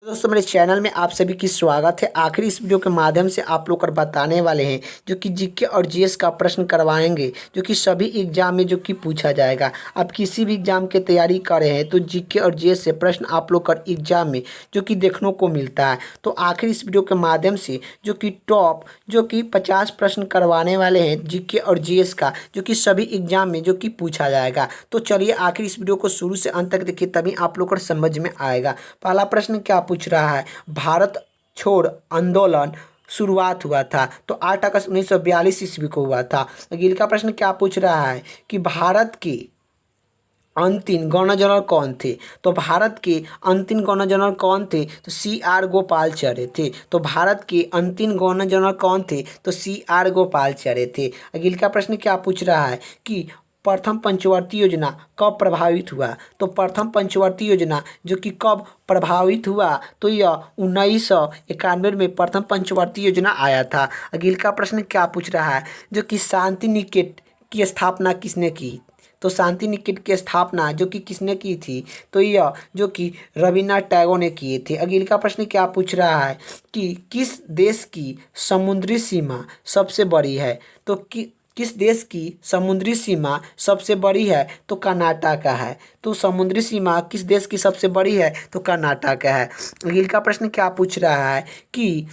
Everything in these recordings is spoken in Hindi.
दोस्तों मेरे चैनल में आप सभी की स्वागत है। आखिर इस वीडियो के माध्यम से आप लोग को बताने वाले हैं जो कि जीके और जीएस का प्रश्न करवाएंगे जो कि सभी एग्जाम में जो कि पूछा जाएगा। आप किसी भी एग्जाम की तैयारी कर रहे हैं तो जीके और जीएस से प्रश्न आप लोग का एग्जाम में जो कि देखने को मिलता है। तो आखिर इस वीडियो के माध्यम से जो कि टॉप जो कि 50 प्रश्न करवाने वाले हैं जीके और जीएस का जो कि सभी एग्जाम में जो कि पूछा जाएगा। तो चलिए आखिर इस वीडियो को शुरू से अंत तक देखिए, तभी आप लोग को समझ में आएगा। पहला प्रश्न क्या पूछ रहा है, भारत छोड़ आंदोलन शुरुआत हुआ था तो 8 अगस्त 1942 ईस्वी को हुआ था। अगले का प्रश्न क्या पूछ रहा है कि भारत के अंतिम गवर्नर जनरल कौन थे। तो भारत के अंतिम गवर्नर जनरल कौन थे, तो CR गोपालचार्य थे। तो भारत के अंतिम गवर्नर जनरल कौन थे, तो CR गोपालचार्य थे। अगले का प्रश्न क्या पूछ रहा है कि प्रथम पंचवर्ती योजना कब प्रभावित हुआ। तो प्रथम पंचवर्ती योजना जो कि कब प्रभावित हुआ, तो यह 1991 में प्रथम पंचवर्ती योजना आया था। अगले का प्रश्न क्या पूछ रहा है जो कि शांति निकेतन की स्थापना किसने की। तो शांति निकेतन की स्थापना जो कि किसने की थी, तो यह जो कि रविन्द्रनाथ टैगोर ने किए थे। अगले का प्रश्न क्या पूछ रहा है कि किस देश की समुद्री सीमा सबसे बड़ी है। तो किस देश की समुद्री सीमा सबसे बड़ी है, तो कर्नाटक का है। तो समुद्री सीमा किस देश की सबसे बड़ी है, तो कर्नाटक का है। अगले का प्रश्न क्या पूछ रहा है कि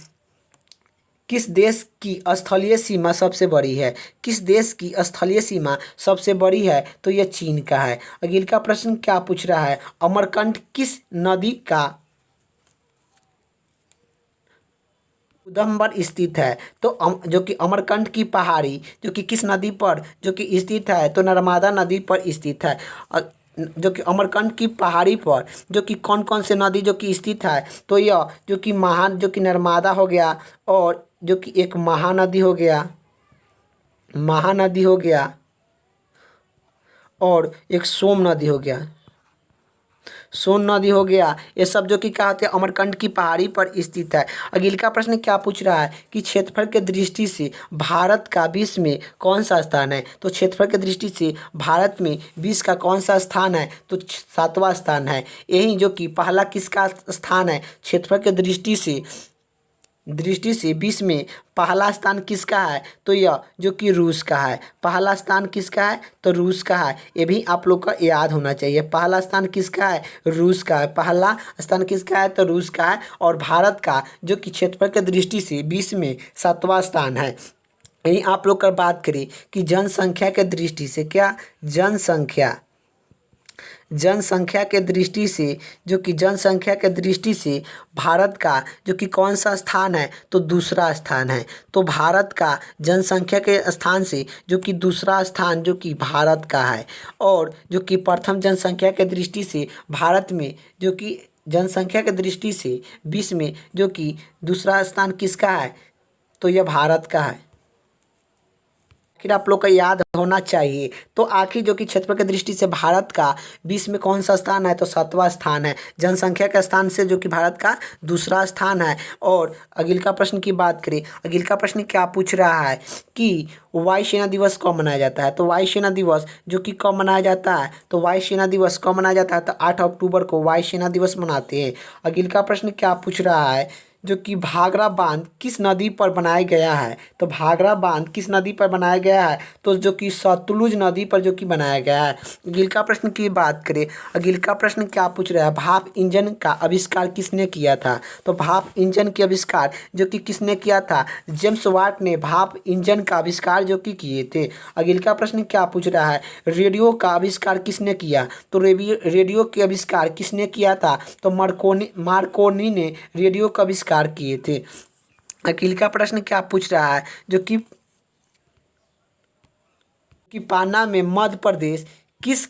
किस देश की स्थलीय सीमा सबसे बड़ी है। किस देश की स्थलीय सीमा सबसे बड़ी है, तो यह चीन का है। अगले का प्रश्न क्या पूछ रहा है, अमरकंटक किस नदी का उद्गम पर स्थित है। तो जो कि अमरकंटक की पहाड़ी जो कि किस नदी पर जो कि स्थित है, तो नर्मदा नदी पर स्थित है। जो कि अमरकंटक की पहाड़ी पर जो कि कौन कौन से नदी जो कि स्थित है, तो यह जो कि जो कि नर्मदा हो गया, और जो कि एक महानदी हो गया और एक सोम नदी हो गया, सोन नदी हो गया। ये सब जो कि कहते हैं अमरकंटक की पहाड़ी पर स्थित है। अगले का प्रश्न क्या पूछ रहा है कि क्षेत्रफल के दृष्टि से भारत का विश्व में कौन सा स्थान है। तो क्षेत्रफल के दृष्टि से भारत में विश्व का कौन सा स्थान है, तो 7वां स्थान है। यही जो कि पहला किसका स्थान है क्षेत्रफल के दृष्टि से विश्व में पहला स्थान किसका है, तो यह जो कि रूस का है। पहला स्थान किसका है, तो रूस का है। ये भी आप लोग को याद होना चाहिए, पहला स्थान किसका है, रूस का है। पहला स्थान किसका है, तो रूस का है। और भारत का जो कि क्षेत्रफल की दृष्टि से विश्व में 7वां स्थान है। यही आप लोग का बात करें कि जनसंख्या के दृष्टि से क्या, जनसंख्या के दृष्टि से जो कि जनसंख्या के दृष्टि से भारत का जो कि कौन सा स्थान है, तो दूसरा स्थान है। तो भारत का जनसंख्या के स्थान से जो कि दूसरा स्थान जो कि भारत का है। और जो कि प्रथम जनसंख्या के दृष्टि से भारत में जो कि जनसंख्या के दृष्टि से विश्व में जो कि दूसरा स्थान किसका है, तो यह भारत का है। आखिर आप लोग का याद होना चाहिए। तो आखिर जो कि क्षेत्रफल की दृष्टि से भारत का विश्व में कौन सा स्थान है, तो 7वां स्थान है। जनसंख्या के स्थान से जो कि भारत का दूसरा स्थान है। और अगले का प्रश्न की बात करें, अगले का प्रश्न क्या पूछ रहा है कि वायुसेना दिवस कब मनाया जाता है। तो वायुसेना दिवस जो कि कब मनाया जाता है, तो वायुसेना दिवस कब मनाया जाता है, तो 8 अक्टूबर को वायुसेना दिवस मनाते हैं। अगले का प्रश्न क्या पूछ रहा है जो कि भाखड़ा बांध किस नदी पर बनाया गया है। तो भाखड़ा बांध किस नदी पर बनाया गया है, तो जो कि सतलुज नदी पर जो कि बनाया गया है। अगले का प्रश्न की बात करें, अगले का प्रश्न क्या पूछ रहा है, भाप इंजन का आविष्कार किसने किया था। तो भाप इंजन के आविष्कार जो कि किसने किया था, जेम्स वाट ने भाप इंजन का आविष्कार जो कि किए थे। अगले का प्रश्न क्या पूछ रहा है, रेडियो का आविष्कार किसने किया। तो रेडियो के आविष्कार किसने किया था, तो मार्कोनी ने रेडियो का आविष्कार किए थे। अगले का प्रश्न क्या पूछ रहा है जो कि पाना में मध्य प्रदेश किस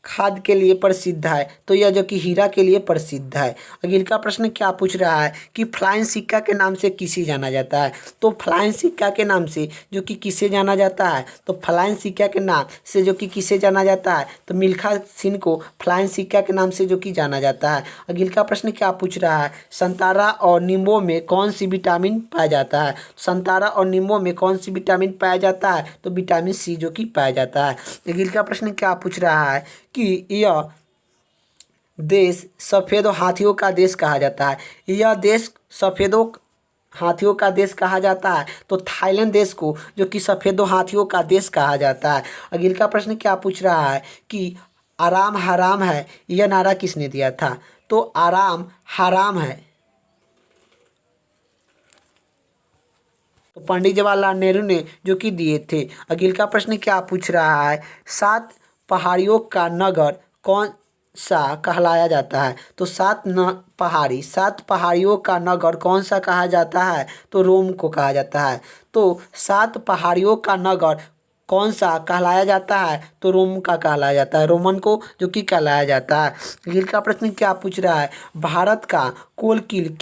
खाद के लिए प्रसिद्ध है। तो यह जो कि हीरा के लिए प्रसिद्ध है। अगले का प्रश्न क्या पूछ रहा है कि फ्लाइंग सिक्का के नाम से किसे जाना जाता है। तो फ्लाइंग सिक्का के नाम से जो कि किसे जाना जाता है, तो फ्लाइंग सिक्का के नाम से जो कि किसे जाना जाता है, तो मिल्खा सिंह को फ्लाइंग सिक्का के नाम से जो कि जाना जाता है। अगले का प्रश्न क्या पूछ रहा है, संतरा और नींबू में कौन सी विटामिन पाया जाता है। संतरा और नींबू में कौन सी विटामिन पाया जाता है, तो विटामिन C जो कि पाया जाता है। अगले का प्रश्न क्या पूछ रहा है कि यह देश सफ़ेद हाथियों का देश कहा जाता है? यह देश सफ़ेदों हाथियों का देश कहा जाता है तो थाईलैंड देश को जो कि सफ़ेदों हाथियों का देश कहा जाता है। अगले का प्रश्न क्या पूछ रहा है कि आराम हराम है, यह नारा किसने दिया था? तो आराम हराम है तो पंडित जवाहरलाल नेहरू ने जो कि दिए थे। अगले का प्रश्न क्या पूछ रहा है, सात पहाड़ियों का नगर कौन सा कहलाया जाता है? तो सात पहाड़ियों का नगर कौन सा कहा जाता है? तो रोम को कहा जाता है। तो सात पहाड़ियों का नगर कौन सा कहलाया जाता है? तो रोम का कहलाया जाता है, रोमन को जो कि कहलाया जाता है। अगले का प्रश्न क्या पूछ रहा है, भारत का कोलकिल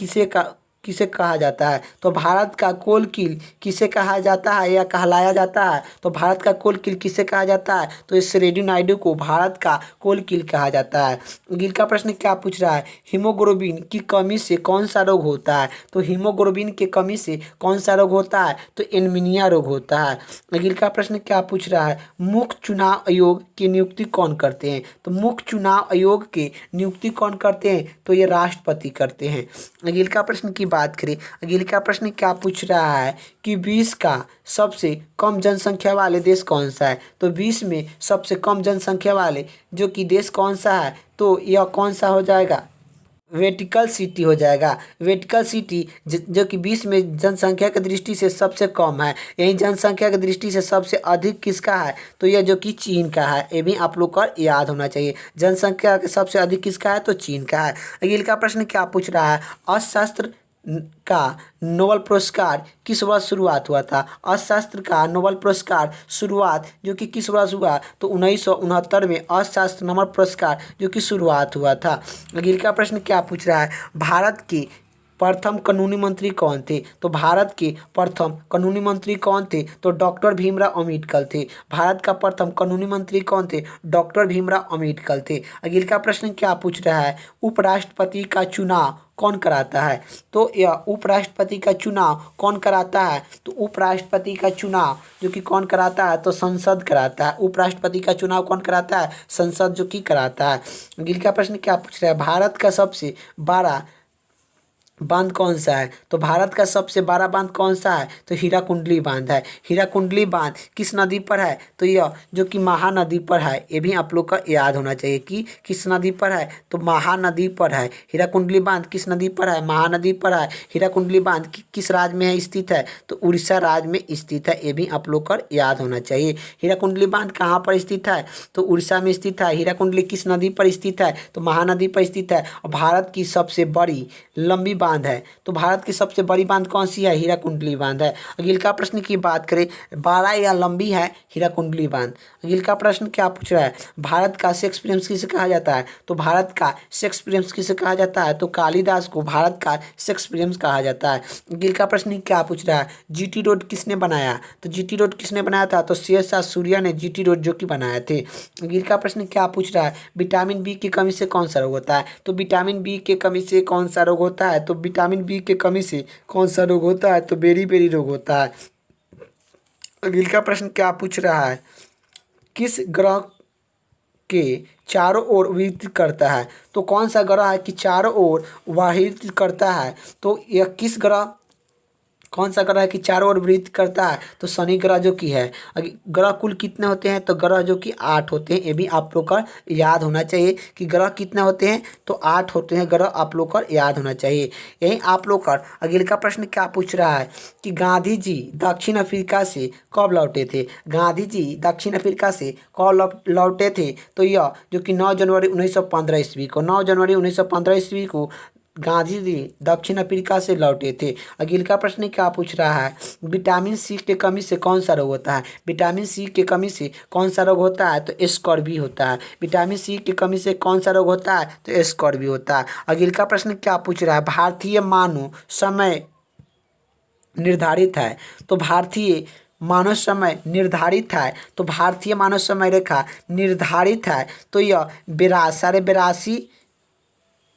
किसे कहा जाता है? तो भारत का कोल किल किसे कहा जाता है या कहलाया जाता है? तो भारत का कोल किल किसे कहा जाता है? तो इस रेडियो नायडू को भारत का कोल किल कहा जाता है। गिल का प्रश्न क्या पूछ रहा है, हीमोग्लोबिन की कमी से कौन सा रोग होता है? तो हीमोग्लोबिन की कमी से कौन सा रोग होता है? तो एनीमिया रोग होता है। गिल का प्रश्न क्या पूछ रहा है, मुख्य चुनाव आयोग की नियुक्ति कौन करते हैं? तो मुख्य चुनाव आयोग की नियुक्ति कौन करते हैं? तो ये राष्ट्रपति करते हैं। अगले का प्रश्न की बात करें, अगले का प्रश्न क्या पूछ रहा है कि विश्व का सबसे कम जनसंख्या वाले देश कौन सा है? तो विश्व में सबसे कम जनसंख्या वाले जो कि देश कौन सा है? तो यह कौन सा हो जाएगा? वेटिकन सिटी हो जाएगा। वेटिकन सिटी जो कि विश्व में जनसंख्या की दृष्टि से सबसे कम है। यही जनसंख्या की दृष्टि से सबसे अधिक किसका है? तो यह जो कि चीन का है। ये भी आप लोग को याद होना चाहिए, जनसंख्या के सबसे अधिक किसका है? तो चीन का है। अगले का प्रश्न क्या पूछ रहा है, अर्थशास्त्र का नोबेल पुरस्कार किस वर्ष शुरुआत हुआ था? अर्थशास्त्र का नोबेल पुरस्कार शुरुआत जो कि किस वर्ष हुआ? तो 1969 में अर्थशास्त्र नोबेल पुरस्कार जो कि शुरुआत हुआ था। अगले का प्रश्न क्या पूछ रहा है, भारत के प्रथम कानूनी मंत्री कौन थे? तो भारत के प्रथम कानूनी मंत्री कौन थे? तो डॉक्टर भीमराव अम्बेडकर थे। भारत का प्रथम कानूनी मंत्री कौन थे? डॉक्टर भीमराव अम्बेडकर थे। अगले का प्रश्न क्या पूछ रहा है, उपराष्ट्रपति का चुनाव कौन कराता है? तो यह उपराष्ट्रपति का चुनाव कौन कराता है? तो उपराष्ट्रपति का चुनाव जो कि कौन कराता है? तो संसद कराता है। उपराष्ट्रपति का चुनाव कौन कराता है? संसद जो कि कराता है। अगले का प्रश्न क्या पूछ रहा है, भारत का सबसे बड़ा बांध कौन सा है? तो भारत का सबसे बड़ा बांध कौन सा है? तो हीराकुंडली बांध है। हीराकुंडली बांध किस नदी पर है? तो यह जो कि महानदी पर है। ये भी आप लोग का याद होना चाहिए कि किस नदी पर है? तो महानदी पर है। हीराकुंडली बांध किस नदी पर है? महानदी पर है। हीराकुंडली बांध किस राज्य में है स्थित है? तो उड़ीसा राज्य में स्थित है। ये भी आप लोग का याद होना चाहिए। हीराकुंडली बांध कहाँ पर स्थित है? तो उड़ीसा में स्थित है। हीराकुंडली किस नदी पर स्थित है? तो महानदी पर स्थित है। और भारत की सबसे बड़ी लंबी बांध है। तो भारत की सबसे बड़ी बांध कौन सी है? हीराकुंडली बांध है। अगले का प्रश्न की बात करें, बड़ा या लंबी है हीराकुंडली बांध? अगले का प्रश्न क्या पूछ रहा है, भारत का शेक्सपियर किसे कहा जाता है? तो भारत का शेक्सपियर किसे कहा जाता है? तो कालिदास को भारत का शेक्सपियर कहा जाता है। अगले का प्रश्न क्या पूछ रहा है, जीटी रोड किसने बनाया? तो जीटी रोड किसने बनाया था? तो शेरशाह सूर्य ने जीटी रोड जो कि बनाए थे। अगले का प्रश्न क्या पूछ रहा है, विटामिन बी की कमी से कौन सा रोग होता है? तो विटामिन बी के कमी से कौन सा रोग होता है? तो विटामिन बी के कमी से कौन सा रोग होता है? तो बेरी रोग होता है। अगले का प्रश्न क्या पूछ रहा है, किस ग्रह के चारों ओर वृत्त करता है? तो कौन सा ग्रह है कि चारों ओर वृत्त करता है? तो यह किस ग्रह कौन सा ग्रह है कि चारों ओर वृत्त करता है? तो शनि ग्रह जो कि है। ग्रह कुल कितने होते हैं? तो ग्रह जो कि 8 होते हैं। ये भी आप लोग का याद होना चाहिए कि ग्रह कितने होते हैं? तो 8 होते हैं ग्रह, आप लोग का याद होना चाहिए। यही आप लोग का अगले का प्रश्न क्या पूछ रहा है कि गांधी जी दक्षिण अफ्रीका से कब लौटे थे? गांधी जी दक्षिण अफ्रीका से कब लौटे थे? तो यह जो कि 9 जनवरी 1915 ईस्वी को, 9 जनवरी 1915 ईस्वी को गांधी जी दक्षिण अफ्रीका से लौटे थे। अगले का प्रश्न क्या पूछ रहा है, विटामिन सी की कमी से कौन सा रोग होता है? विटामिन सी की कमी से कौन सा रोग होता है? तो स्कर्वी होता है। विटामिन सी की कमी से कौन सा रोग होता है? तो स्कर्वी होता है। अगले का प्रश्न क्या पूछ रहा है, भारतीय मानव समय निर्धारित है? तो भारतीय मानव समय निर्धारित है। तो भारतीय मानव समय रेखा निर्धारित है। तो यह 82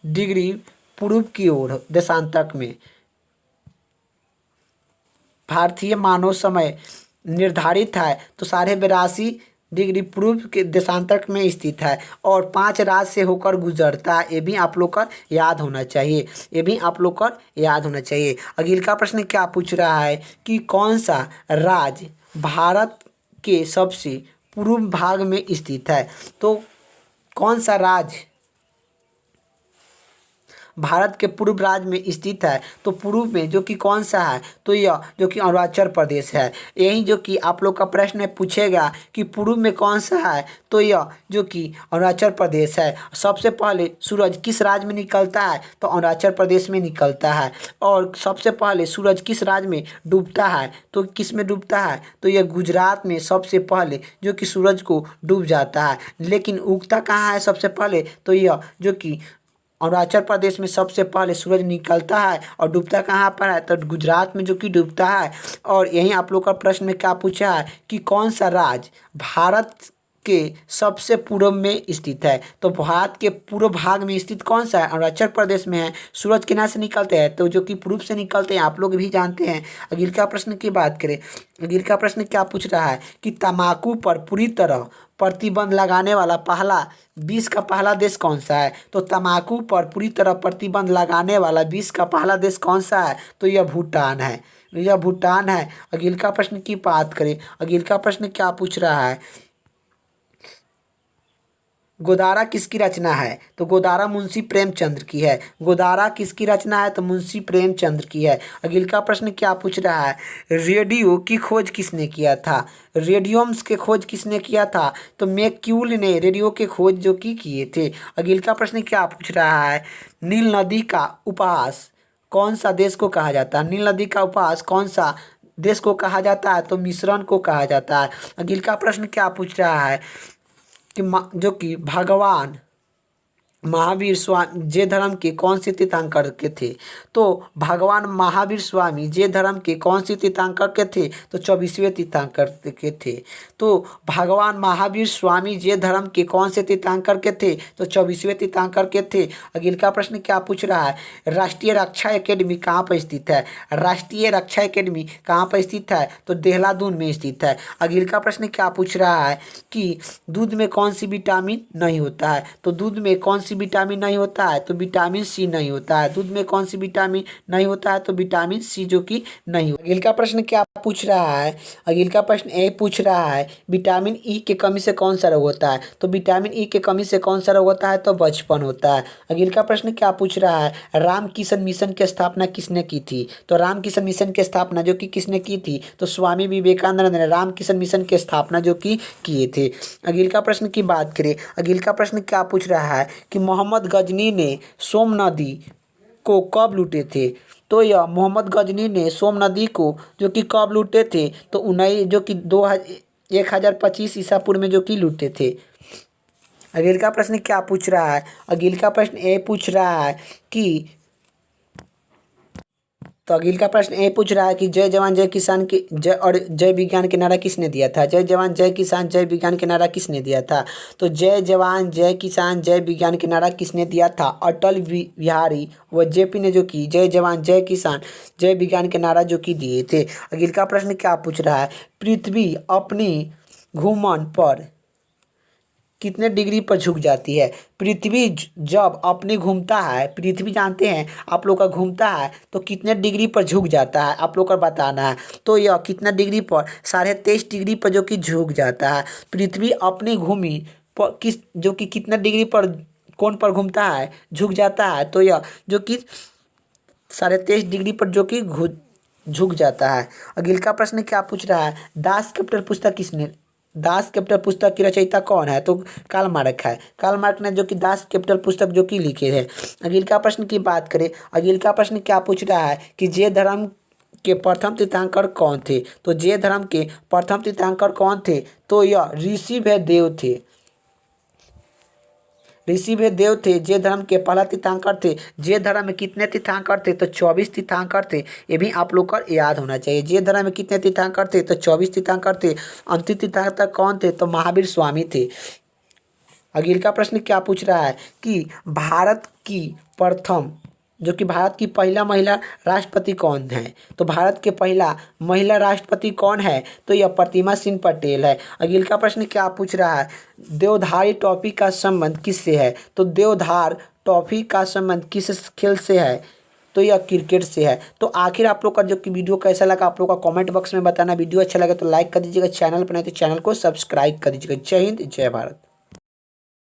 डिग्री पूर्व की ओर देशांतरक में भारतीय मानव समय निर्धारित है। तो 82.5 डिग्री पूर्व के देशांतर में स्थित है और 5 राज्य से होकर गुजरता है। ये भी आप लोग का याद होना चाहिए, ये भी आप लोग का याद होना चाहिए। अगले का प्रश्न क्या पूछ रहा है कि कौन सा राज्य भारत के सबसे पूर्व भाग में स्थित है। तो कौन सा राज्य भारत के पूर्व राज्य में स्थित है, तो पूर्व में जो कि कौन सा है, तो यह जो कि अरुणाचल प्रदेश है। यही जो कि आप लोग का प्रश्न में पूछेगा कि पूर्व में कौन सा है, तो यह जो कि अरुणाचल प्रदेश है। सबसे पहले सूरज किस राज्य में निकलता है, तो अरुणाचल प्रदेश में निकलता है। और सबसे पहले सूरज किस राज्य में डूबता है, तो किस में डूबता है, तो यह गुजरात में सबसे पहले जो कि सूरज को डूब जाता है। लेकिन उगता कहाँ है सबसे पहले, तो यह जो कि अरुणाचल प्रदेश में सबसे पहले सूरज निकलता है। और डूबता कहाँ पर है, तो गुजरात में जो कि डूबता है। और यहीं आप लोग का प्रश्न में क्या पूछा है कि कौन सा राज्य भारत के सबसे पूर्व में स्थित है। तो भारत के पूर्व भाग में स्थित कौन सा है, अरुणाचल प्रदेश में है। सूरज किनारे से निकलते हैं, तो जो कि पूर्व से निकलते हैं, आप लोग भी जानते हैं। अगले का प्रश्न की बात करें, अगले का प्रश्न क्या पूछ रहा है कि तम्बाकू पर पूरी तरह प्रतिबंध लगाने वाला पहला विश्व का पहला देश कौन सा है। तो तम्बाकू पर पूरी तरह प्रतिबंध लगाने वाला विश्व का पहला देश कौन सा है, तो यह भूटान है, यह भूटान है। अगले का प्रश्न की बात करें, अगले का प्रश्न क्या पूछ रहा है, गोदारा किसकी रचना है। तो गोदारा मुंशी प्रेमचंद्र की है। गोदारा किसकी रचना है, तो मुंशी प्रेमचंद्र की है। अगले का प्रश्न क्या पूछ रहा है, रेडियो की खोज किसने किया था। रेडियम्स के खोज किसने किया था, तो मैक्यूल ने रेडियो के खोज जो कि किए थे। अगले का प्रश्न क्या पूछ रहा है, नील नदी का उपहास कौन सा देश को कहा जाता है। नील नदी का उपहास कौन सा देश को कहा जाता है, तो मिश्रण को कहा जाता है। अगले का प्रश्न क्या पूछ रहा है कि जो कि भगवान महावीर स्वामी जैन धर्म के कौन से तीर्थंकर के थे। तो भगवान महावीर स्वामी जैन धर्म के कौन से तीर्थंकर के थे, तो 24वें तीर्थंकर के थे। तो भगवान महावीर स्वामी जैन धर्म के कौन से तीर्थंकर के थे, तो 24वें तीर्थंकर के थे। अगले का प्रश्न क्या पूछ रहा है, राष्ट्रीय रक्षा एकेडमी कहाँ पर स्थित है। राष्ट्रीय रक्षा एकेडमी कहाँ पर स्थित है, तो देहरादून में स्थित है। अगले का प्रश्न क्या पूछ रहा है कि दूध में कौन सी विटामिन नहीं होता है। तो दूध में कौन सी विटामिन नहीं होता है, तो विटामिन सी नहीं होता है। दूध में कौन सी विटामिन नहीं होता है, तो विटामिन सी जो कि नहीं होता। अगले का प्रश्न क्या पूछ रहा है, अगले का प्रश्न ये पूछ रहा है विटामिन ई की कमी से कौन सा रोग होता है। तो विटामिन ई की कमी से कौन सा रोग होता है, तो बचपन होता है। अगले का प्रश्न क्या पूछ रहा है, राम किशन मिशन की स्थापना किसने की थी। तो राम किशन मिशन की स्थापना जो कि किसने की थी, तो स्वामी विवेकानंद ने राम किशन मिशन की स्थापना जो कि किए थे। अगले का प्रश्न की बात करें, अगले का प्रश्न क्या पूछ रहा है कि मोहम्मद गजनी ने सोम नदी को कब लूटे थे। तो यह मोहम्मद गजनी ने सोम नदी को जो कि कब लूटे थे, तो 1025 ईसा पूर्व में जो कि लूटे थे। अगले का प्रश्न क्या पूछ रहा है, अगले का प्रश्न ये पूछ रहा है कि तो अगले का प्रश्न ये पूछ रहा है कि जय जवान जय किसान के जय और जय विज्ञान के नारा किसने दिया था। जय जवान जय किसान जय विज्ञान के नारा किसने दिया था। तो जय जवान जय किसान जय विज्ञान के नारा किसने दिया था, अटल बिहारी व जेपी ने जो कि जय जवान जय किसान जय विज्ञान के नारा जो कि दिए थे। अगले का प्रश्न क्या पूछ रहा है, पृथ्वी अपनी घूर्णन पर कितने डिग्री पर झुक जाती है। पृथ्वी जब अपने घूमता है, पृथ्वी जानते हैं आप लोग का घूमता है, तो कितने डिग्री पर झुक जाता है आप लोग का बताना है। तो यह कितना डिग्री पर, 23.5 डिग्री पर जो कि झुक जाता है। पृथ्वी अपनी घूमी पर किस जो कि कितना डिग्री पर कोण पर घूमता है, झुक जाता है। तो यह जो कि 23.5 डिग्री पर जो कि झुक जाता है। अगले का प्रश्न क्या पूछ रहा है, दास कैपिटल पुस्तक किसने, दास कैपिटल पुस्तक की रचयिता कौन है। तो कार्ल मार्क्स है, कार्ल मार्क्स ने जो कि दास कैपिटल पुस्तक जो कि लिखे है। अगले का प्रश्न की बात करें, अगले का प्रश्न क्या पूछ रहा है कि जैन धर्म के प्रथम तीर्थंकर कौन थे। तो जैन धर्म के प्रथम तीर्थंकर कौन थे, तो यह ऋषि देव थे, ऋषि देव थे। जैन धर्म के पहला तीर्थंकर थे। जैन धर्म में कितने तीर्थंकर थे, तो 24 तीर्थंकर थे। ये भी आप लोग को याद होना चाहिए। जैन धर्म में कितने तीर्थंकर थे, तो 24 तीर्थंकर थे। अंतिम तीर्थंकर कौन थे, तो महावीर स्वामी थे। अगले का प्रश्न क्या पूछ रहा है कि भारत की प्रथम जो कि भारत की पहला महिला राष्ट्रपति कौन है? तो भारत के पहला महिला राष्ट्रपति कौन है? तो यह प्रतिमा सिंह पटेल है। अगले का प्रश्न क्या पूछ रहा है? देवधारी ट्रॉफी का संबंध किससे है? तो देवधार ट्रॉफी का संबंध किस खेल से है? तो यह क्रिकेट से है। तो आखिर आप लोग का जो कि वीडियो कैसा लगा आप लोग का कमेंट बॉक्स में बताना। वीडियो अच्छा लगे तो लाइक कर दीजिएगा, चैनल पर नहीं तो चैनल को सब्सक्राइब कर दीजिएगा। जय हिंद, जय भारत।